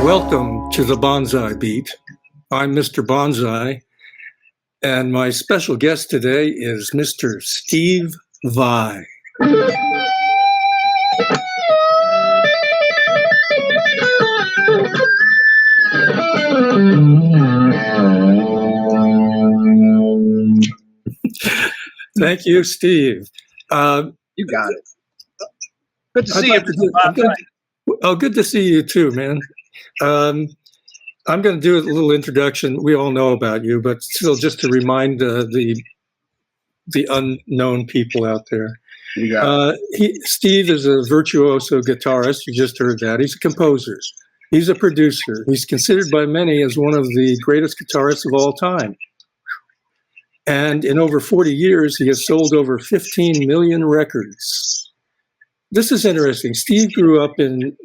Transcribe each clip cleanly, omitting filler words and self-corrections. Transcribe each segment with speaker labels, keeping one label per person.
Speaker 1: Welcome to the Bonzai Beat. I'm Mr. Bonzai, and my special guest today is Mr. Steve Vai. Thank you, Steve.
Speaker 2: You got it. Good to see you.
Speaker 1: Good to see you too, man. I'm going to do a little introduction. We all know about you, but still, just to remind the unknown people out there.
Speaker 2: You got it.
Speaker 1: Steve is a virtuoso guitarist. You just heard that. He's a composer. He's a producer. He's considered by many as one of the greatest guitarists of all time. And in over 40 years, he has sold over 15 million records. This is interesting. Steve grew up in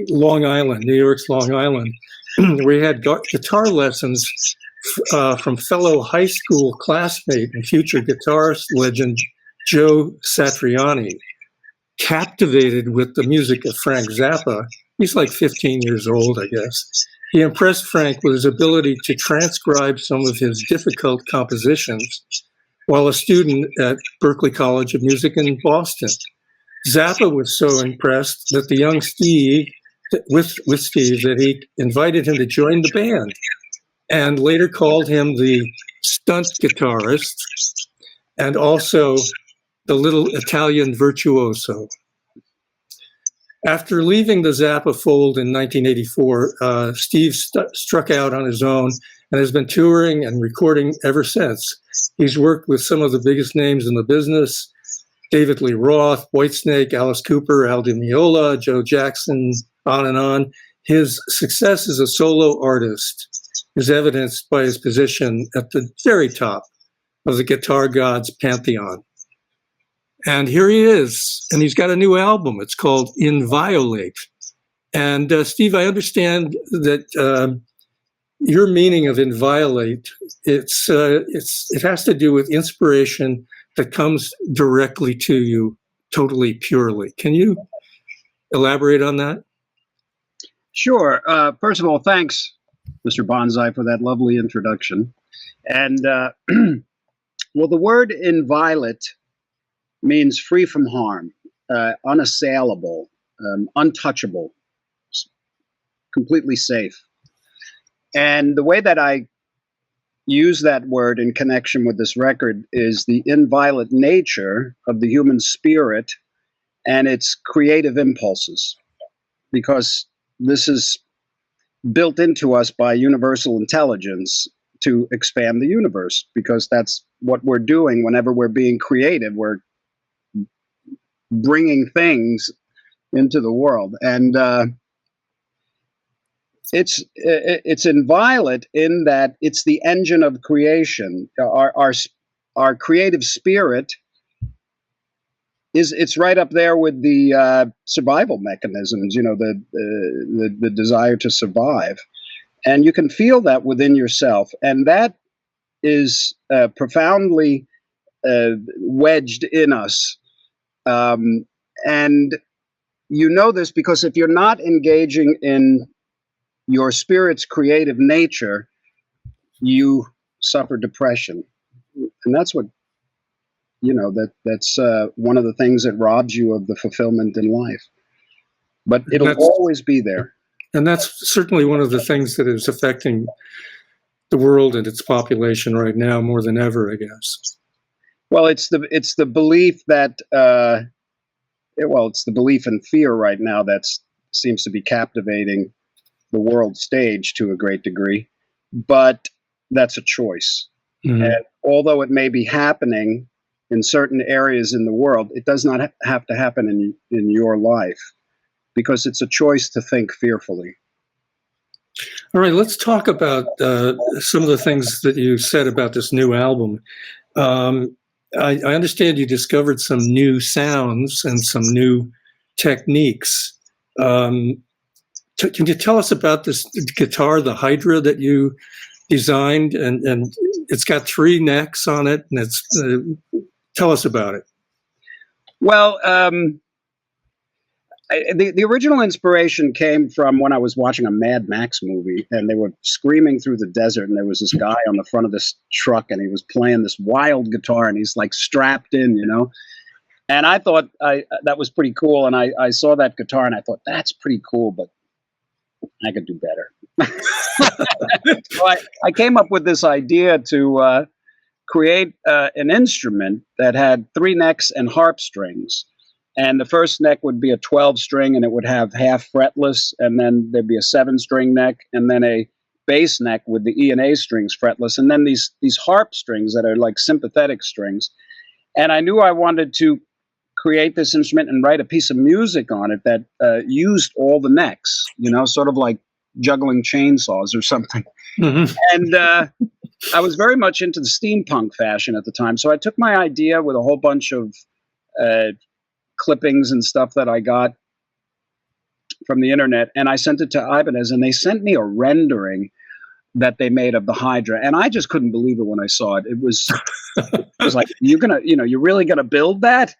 Speaker 1: Long Island, New York's Long Island, where he had guitar lessons from fellow high school classmate and future guitarist legend Joe Satriani. Captivated with the music of Frank Zappa, he's like 15 years old, I guess. He impressed Frank with his ability to transcribe some of his difficult compositions while a student at Berklee College of Music in Boston. Zappa was so impressed that the young Steve, with Steve, that he invited him to join the band and later called him the stunt guitarist and also the little Italian virtuoso. After leaving the Zappa fold in 1984, Steve struck out on his own and has been touring and recording ever since. He's worked with some of the biggest names in the business: David Lee Roth, Whitesnake, Alice Cooper, Al Di Meola, Joe Jackson, on and on. His success as a solo artist is evidenced by his position at the very top of the guitar gods' pantheon. And here he is, and he's got a new album. It's called Inviolate. And Steve, I understand that your meaning of inviolate, it has to do with inspiration that comes directly to you, totally purely. Can you elaborate on that?
Speaker 2: Sure. First of all, thanks, Mr. Bonzai, for that lovely introduction. And well, the word inviolate means free from harm, unassailable, untouchable, completely safe. And the way that I use that word in connection with this record is the inviolate nature of the human spirit and its creative impulses, because this is built into us by universal intelligence to expand the universe, because that's what we're doing whenever we're being creative. We're bringing things into the world, and it's inviolate in that it's the engine of creation. Our creative spirit it's right up there with the survival mechanisms. You know, the desire to survive, and you can feel that within yourself, and that is profoundly wedged in us. And you know this because if you're not engaging in your spirit's creative nature, you suffer depression. And that's what, you know, that's one of the things that robs you of the fulfillment in life. But it'll always be there.
Speaker 1: And that's certainly one of the things that is affecting the world and its population right now more than ever, I guess.
Speaker 2: Well, it's the belief that it's the belief and fear right now that seems to be captivating the world stage to a great degree, but that's a choice. Mm-hmm. And although it may be happening in certain areas in the world, it does not have to happen in your life, because it's a choice to think fearfully.
Speaker 1: All right, let's talk about some of the things that you said about this new album. I understand you discovered some new sounds and some new techniques. Can you tell us about this guitar, the Hydra, that you designed? And it's got 3 necks on it, and tell us about it.
Speaker 2: Well, The original inspiration came from when I was watching a Mad Max movie, and they were screaming through the desert, and there was this guy on the front of this truck, and he was playing this wild guitar, and he's like strapped in, you know. And I thought that was pretty cool, and I saw that guitar, and I thought that's pretty cool, but I could do better. So I came up with this idea to create an instrument that had 3 necks and harp strings. And the first neck would be a 12 string, and it would have half fretless, and then there'd be a 7-string neck, and then a bass neck with the E and A strings fretless, and then these harp strings that are like sympathetic strings. And I knew I wanted to create this instrument and write a piece of music on it that used all the necks, you know, sort of like juggling chainsaws or something.
Speaker 1: Mm-hmm.
Speaker 2: And I was very much into the steampunk fashion at the time, so I took my idea with a whole bunch of clippings and stuff that I got from the internet, and I sent it to Ibanez, and they sent me a rendering that they made of the Hydra, and I just couldn't believe it when I saw it. It was like, you're really gonna build that?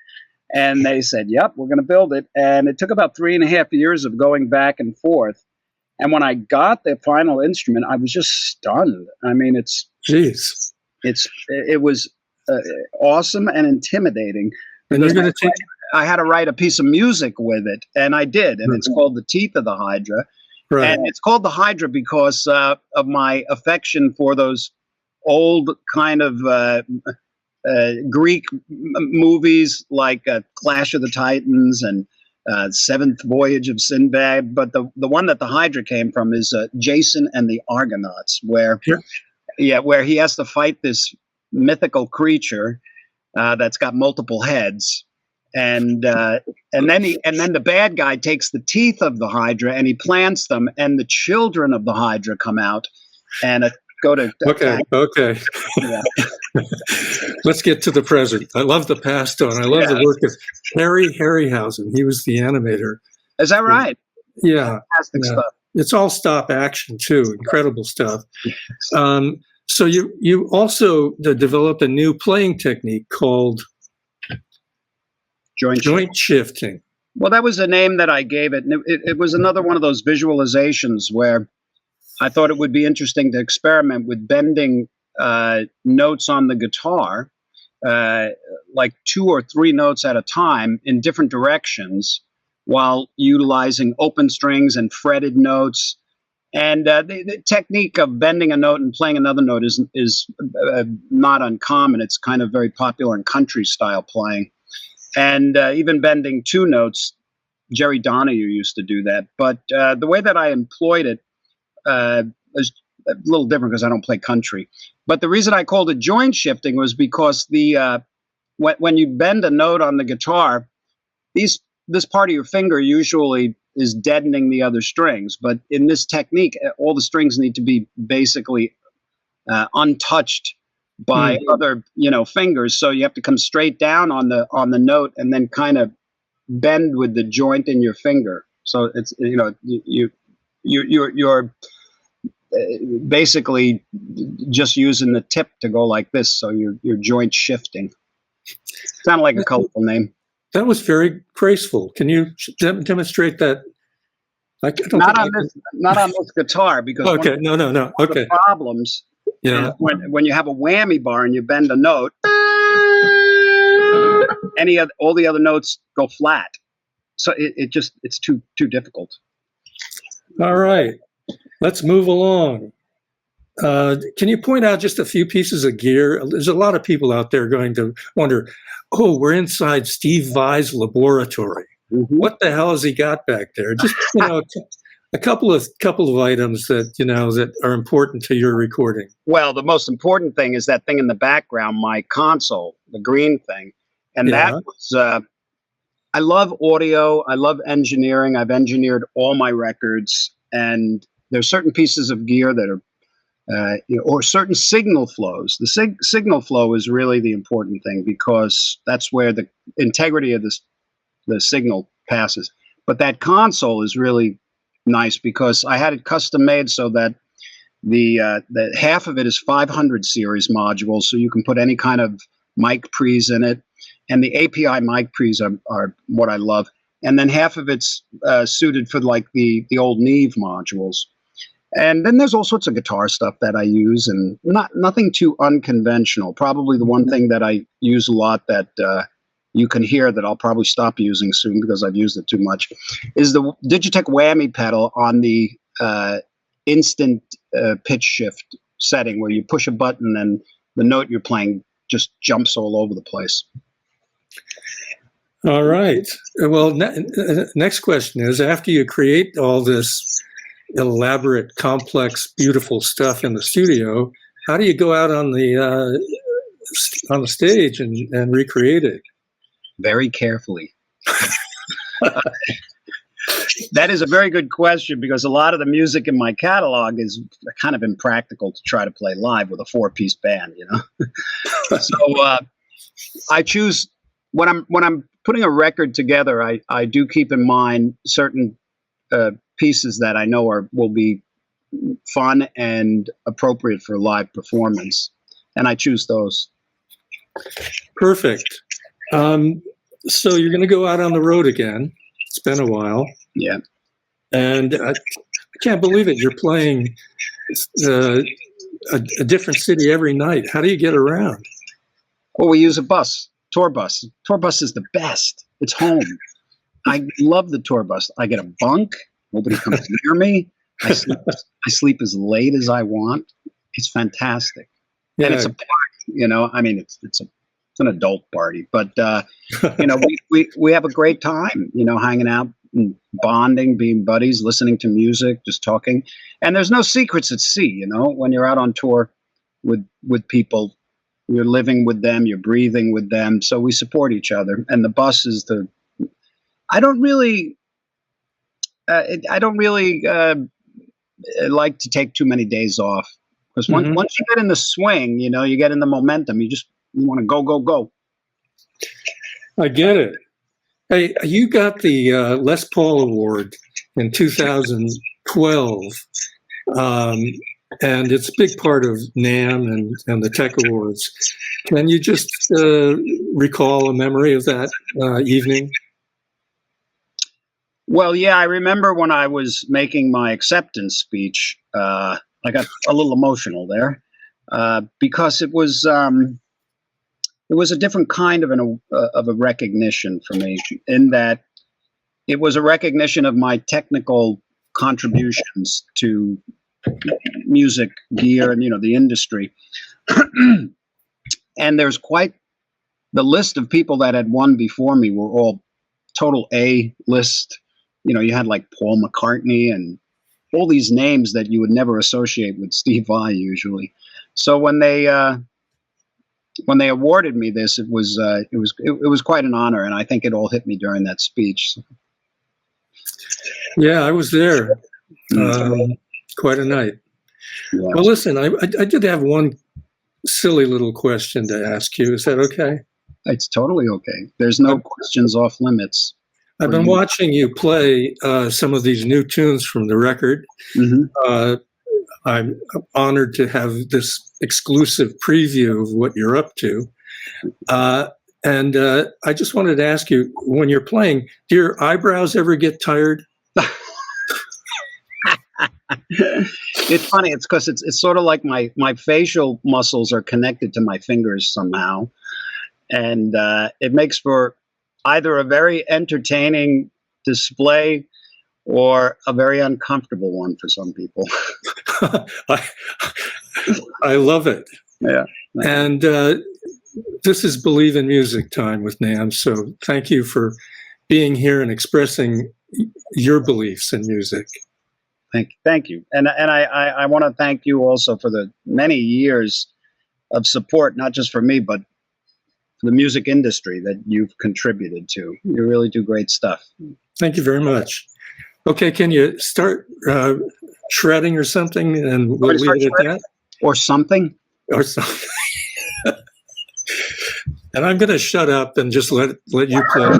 Speaker 2: And they said, yep, we're gonna build it. And it took about 3.5 years of going back and forth. And when I got the final instrument, I was just stunned. I mean, it was awesome and intimidating.
Speaker 1: And you're going to take.
Speaker 2: I had to write a piece of music with it, and I did, and it's called The Teeth of the Hydra.
Speaker 1: Right.
Speaker 2: And it's called the Hydra because of my affection for those old kind of Greek movies like Clash of the Titans and Seventh Voyage of Sinbad. But the one that the Hydra came from is Jason and the Argonauts, where he has to fight this mythical creature that's got multiple heads. And then the bad guy takes the teeth of the Hydra and he plants them, and the children of the Hydra come out and go to
Speaker 1: okay. Yeah. Let's get to the present. I love the past, though, and I love the work of Harry Harryhausen. He was the animator.
Speaker 2: Is that right?
Speaker 1: Yeah.
Speaker 2: Fantastic stuff.
Speaker 1: It's all stop action too. Incredible stuff. So you also developed a new playing technique called joint shifting.
Speaker 2: Well, that was the name that I gave it. And it was another one of those visualizations where I thought it would be interesting to experiment with bending notes on the guitar, like 2 or 3 notes at a time in different directions, while utilizing open strings and fretted notes. And the technique of bending a note and playing another note is not uncommon. It's kind of very popular in country style playing. And even bending 2 notes, Jerry Donahue used to do that. But the way that I employed it is a little different because I don't play country. But the reason I called it joint shifting was because when you bend a note on the guitar, this part of your finger usually is deadening the other strings. But in this technique, all the strings need to be basically untouched by other fingers, so you have to come straight down on the note and then kind of bend with the joint in your finger. So it's you're basically just using the tip to go like this. So you're joint shifting. Sounded like a colorful name.
Speaker 1: That was very graceful. Can you demonstrate that?
Speaker 2: Not on this guitar, because
Speaker 1: okay, no. Okay.
Speaker 2: The problems.
Speaker 1: Yeah.
Speaker 2: When you have a whammy bar and you bend a note, all the other notes go flat. So it's too difficult.
Speaker 1: All right, let's move along. Can you point out just a few pieces of gear? There's a lot of people out there going to wonder, oh, we're inside Steve Vai's laboratory. Mm-hmm. What the hell has he got back there? Just a couple of items that are important to your recording.
Speaker 2: Well, the most important thing is that thing in the background, my console, the green thing. And that was, I love audio. I love engineering. I've engineered all my records. And there's certain pieces of gear that are, or certain signal flows. The signal flow is really the important thing, because that's where the integrity of the signal passes. But that console is really nice because I had it custom made so that the half of it is 500 series modules, so you can put any kind of mic pre's in it, and the API mic pre's are what I love. and then half of it's suited for like the old Neve modules. And then there's all sorts of guitar stuff that I use, and nothing too unconventional. Probably the one thing that I use a lot that you can hear that I'll probably stop using soon because I've used it too much is the Digitech whammy pedal on the instant pitch shift setting, where you push a button and the note you're playing just jumps all over the place.
Speaker 1: All right. Well, next question is, after you create all this elaborate, complex, beautiful stuff in the studio, how do you go out on the stage and recreate it?
Speaker 2: Very carefully. That is a very good question, because a lot of the music in my catalog is kind of impractical to try to play live with a 4-piece band, you know. So I choose when I'm putting a record together. I do keep in mind certain pieces that I know will be fun and appropriate for live performance, and I choose those.
Speaker 1: Perfect. So you're going to go out on the road again. It's been a while.
Speaker 2: Yeah.
Speaker 1: And I can't believe it. You're playing a different city every night. How do you get around?
Speaker 2: Well, we use a bus, tour bus. Tour bus is the best. It's home. I love the tour bus. I get a bunk. Nobody comes near me. I sleep as late as I want. It's fantastic. Yeah. And it's a party, you know. I mean, it's an adult party, but you know, we have a great time, you know, hanging out and bonding, being buddies, listening to music, just talking. And there's no secrets at sea, you know. When you're out on tour with people, you're living with them, you're breathing with them, so we support each other. And the bus is I don't really like to take too many days off, because once you get in the swing, you know, you get in the momentum, you want to go.
Speaker 1: I get it. Hey, you got the Les Paul Award in 2012, and it's a big part of NAMM and the Tech Awards. Can you just recall a memory of that evening?
Speaker 2: Well, yeah, I remember when I was making my acceptance speech, I got a little emotional there, because it was a different kind of a recognition for me, in that it was a recognition of my technical contributions to music gear and, you know, the industry. And there's quite the list of people that had won before me were all total A list. You know, you had like Paul McCartney and all these names that you would never associate with Steve Vai usually. So when they awarded me this, it was quite an honor, and I think it all hit me during that speech.
Speaker 1: Yeah, I was there. Quite a night. Yeah. Well, listen, I did have one silly little question to ask you. Is that okay?
Speaker 2: It's totally okay. There's no questions off limits.
Speaker 1: I've been watching you play some of these new tunes from the record. Mm-hmm. I'm honored to have this exclusive preview of what you're up to. And I just wanted to ask you, when you're playing, do your eyebrows ever get tired?
Speaker 2: It's funny. It's because it's sort of like my facial muscles are connected to my fingers somehow. And it makes for either a very entertaining display or a very uncomfortable one for some people.
Speaker 1: I love it.
Speaker 2: Yeah.
Speaker 1: And this is Believe in Music time with NAMM. So thank you for being here and expressing your beliefs in music.
Speaker 2: Thank you. And I want to thank you also for the many years of support, not just for me, but for the music industry that you've contributed to. You really do great stuff.
Speaker 1: Thank you very much. Okay, can you start shredding or something, and we'll leave it at that?
Speaker 2: Or something?
Speaker 1: Or something. And I'm going to shut up and just let you play.